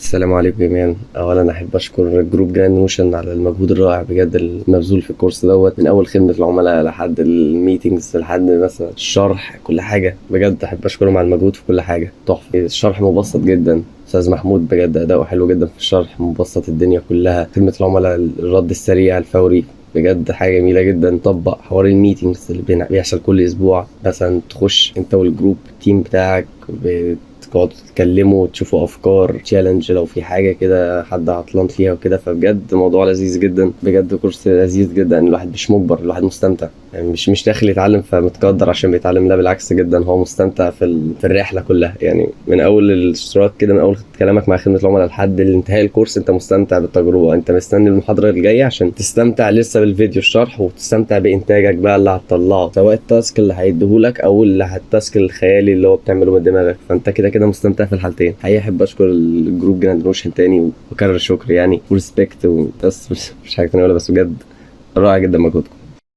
السلام عليكم جميعا. اولا احب اشكر جروب جراند موشن على المجهود الرائع بجد المبذول في الكورس دوت، من اول خدمه العملاء لحد الميتنجز لحد مثلا الشرح، كل حاجه بجد احب اشكرهم على المجهود في كل حاجه تحفه. الشرح مبسط جدا، استاذ محمود بجد اداؤه حلو جدا في الشرح، مبسط الدنيا كلها. خدمه العملاء الرد السريع الفوري بجد حاجه جميله جدا. طبق حوار الميتنجز اللي بيحصل كل اسبوع، مثلا تخش انت والجروب التيم بتاعك تقعدوا تتكلموا وتشوفوا افكار تشالنج لو في حاجه كده حد عطلان فيها وكده. فبجد موضوع لذيذ جدا، بجد كورس لذيذ جدا. الواحد مش مجبر، الواحد مستمتع، يعني مش داخل يتعلم فمتقدر عشان بيتعلم، لا بالعكس جدا هو مستمتع في الرحله كلها. يعني من اول الاشتراك كده، من اول كلامك مع خدمه العملاء لحد انتهاء الكورس انت مستمتع بالتجربه، انت مستني المحاضره الجايه عشان تستمتع لسه بالفيديو الشرح وتستمتع بانتاجك بقى اللي هتطلعه، سواء التاسك اللي هيديهولك او التاسك الخيالي اللي هو بتعمله من دماغك. فانت كده مستمتع في الحالتين. حقيقة احب اشكر الجروب جراند موشن تاني واكرر الشكر يعني وريسبكت، وبس مش حاجه تانية ولا بس، بجد رائع جدا مجهودكم.